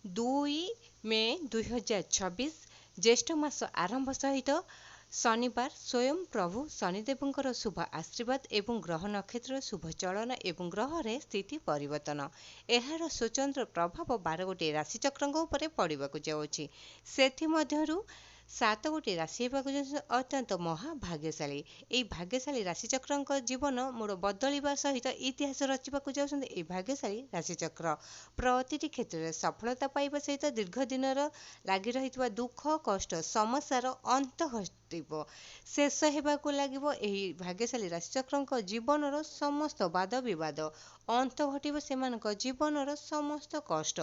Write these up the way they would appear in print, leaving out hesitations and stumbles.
2 मे 2026 ज्येष्ठ मास आरंभ सहित शनिवार स्वयं प्रभु शनिदेवଙ୍କର शुभ आशीर्वाद एवं ग्रह नक्षत्र शुभ चलन एवं ग्रहରେ ସ୍ଥିତି ପରିବର୍ତ୍ତନ। ଏହାର ସ୍ୱତନ୍ତ୍ର ପ୍ରଭାବ 12 ଗୋଟି ରାଶିଚକ୍ରଙ୍କ ଉପରେ ପଡ଼ିବାକୁ ଯାଉଛି। ସେଥିମଧ୍ୟରୁ 7 ଗୋଟି ରାଶି ହେବାକୁ ଯାଉଛି ଅତ୍ୟନ୍ତ ମହାଭାଗ୍ୟଶାଳୀ। ଏହି ଭାଗ୍ୟଶାଳୀ ରାଶିଚକ୍ରଙ୍କ ଜୀବନ ମୋଡ଼ ବଦଳିବା ସହିତ ଇତିହାସ ରଚିବାକୁ ଯାଉଛନ୍ତି। ଏହି ଭାଗ୍ୟଶାଳୀ ରାଶିଚକ୍ର ପ୍ରତିଟି କ୍ଷେତ୍ରରେ ସଫଳତା ପାଇବା ସହିତ ଦୀର୍ଘ ଦିନର ଲାଗି ରହିଥିବା ଦୁଃଖ କଷ୍ଟ ସମସ୍ୟାର ଅନ୍ତ ଘଟିବ, ଶେଷ ହେବାକୁ ଲାଗିବ। ଏହି ଭାଗ୍ୟଶାଳୀ ରାଶିଚକ୍ରଙ୍କ ଜୀବନର ସମସ୍ତ ବାଦ ବିବାଦ ଅନ୍ତ ଘଟିବ, ସେମାନଙ୍କ ଜୀବନର ସମସ୍ତ କଷ୍ଟ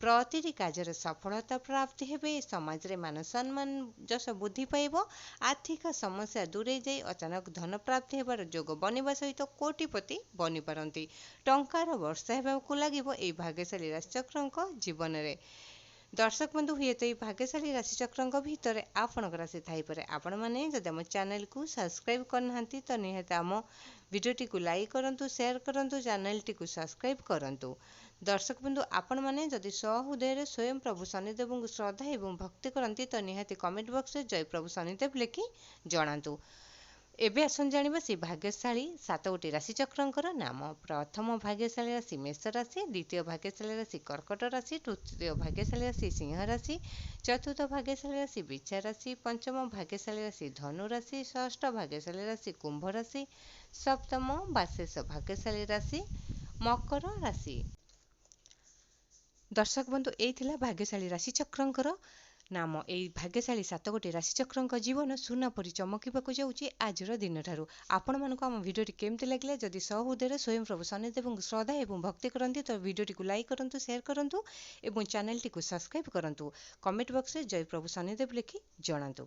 ପ୍ରତିଟି କାର୍ଯ୍ୟରେ ସଫଳତା ପ୍ରାପ୍ତି ହେବେ, ସମାଜରେ ମାନ ସମ୍ମାନ ଯଶ ବୃଦ୍ଧି ପାଇବ, ଆର୍ଥିକ ସମସ୍ୟା ଦୂରେଇ ଯାଇ ଅଚାନକ ଧନ ପ୍ରାପ୍ତି ହେବାର ଯୋଗ ବନିବା ସହିତ କୋଟିପତି ବନିପାରନ୍ତି। ଟଙ୍କାର ବର୍ଷା ହେବାକୁ ଲାଗିବ ଏହି ଭାଗ୍ୟଶାଳୀ ରାଶିଚକ୍ରଙ୍କ ଜୀବନରେ। ଦର୍ଶକ ବନ୍ଧୁ, ହୁଏତ ଏହି ଭାଗ୍ୟଶାଳୀ ରାଶିଚକ୍ରଙ୍କ ଭିତରେ ଆପଣଙ୍କ ରାଶି ଥାଇପାରେ। ଆପଣମାନେ ଯଦି ଆମ ଚ୍ୟାନେଲକୁ ସବସ୍କ୍ରାଇବ୍ କରିନାହାନ୍ତି ତ ନିହାତି ଆମ ଭିଡ଼ିଓଟିକୁ ଲାଇକ୍ କରନ୍ତୁ, ସେୟାର କରନ୍ତୁ, ଚ୍ୟାନେଲଟିକୁ ସବସ୍କ୍ରାଇବ୍ କରନ୍ତୁ। ଦର୍ଶକ ବନ୍ଧୁ, ଆପଣମାନେ ଯଦି ସହୃଦୟରେ ସ୍ୱୟଂ ପ୍ରଭୁ ଶନିଦେବଙ୍କୁ ଶ୍ରଦ୍ଧା ଏବଂ ଭକ୍ତି କରନ୍ତି ତ ନିହାତି କମେଣ୍ଟ ବକ୍ସରେ ଜୟ ପ୍ରଭୁ ଶନିଦେବ ଲେଖି ଜଣାନ୍ତୁ। ଏବେ ଆସନ୍ତୁ ଜାଣିବା ସେହି ଭାଗ୍ୟଶାଳୀ 7 ଗୋଟି ରାଶିଚକ୍ରଙ୍କର ନାମ। ପ୍ରଥମ ଭାଗ୍ୟଶାଳୀ ରାଶି ମେଷ ରାଶି, ଦ୍ୱିତୀୟ ଭାଗ୍ୟଶାଳୀ ରାଶି କର୍କଟ ରାଶି, ତୃତୀୟ ଭାଗ୍ୟଶାଳୀ ରାଶି ସିଂହ ରାଶି, ଚତୁର୍ଥ ଭାଗ୍ୟଶାଳୀ ରାଶି ବିଛା ରାଶି, ପଞ୍ଚମ ଭାଗ୍ୟଶାଳୀ ରାଶି ଧନୁ ରାଶି, ଷଷ୍ଠ ଭାଗ୍ୟଶାଳୀ ରାଶି କୁମ୍ଭ ରାଶି, ସପ୍ତମ ବା ଶେଷ ଭାଗ୍ୟଶାଳୀ ରାଶି ମକର ରାଶି। ଦର୍ଶକ ବନ୍ଧୁ, ଏଇ ଥିଲା ଭାଗ୍ୟଶାଳୀ ରାଶିଚକ୍ରଙ୍କର ନାମ। ଏହି ଭାଗ୍ୟଶାଳୀ 7 ଗୋଟି ରାଶିଚକ୍ରଙ୍କ ଜୀବନ ସୁନା ପରି ଚମକିବାକୁ ଯାଉଛି ଆଜିର ଦିନଠାରୁ। ଆପଣମାନଙ୍କୁ ଆମ ଭିଡ଼ିଓଟି କେମିତି ଲାଗିଲା? ଯଦି ସହୃଦୟରେ ସ୍ୱୟଂ ପ୍ରଭୁ ଶନିଦେବଙ୍କୁ ଶ୍ରଦ୍ଧା ଏବଂ ଭକ୍ତି କରନ୍ତି ତ ଭିଡ଼ିଓଟିକୁ ଲାଇକ୍ କରନ୍ତୁ, ସେୟାର କରନ୍ତୁ ଏବଂ ଚ୍ୟାନେଲଟିକୁ ସବସ୍କ୍ରାଇବ୍ କରନ୍ତୁ। କମେଣ୍ଟ ବକ୍ସରେ ଜୟ ପ୍ରଭୁ ଶନିଦେବ ଲେଖି ଜଣାନ୍ତୁ।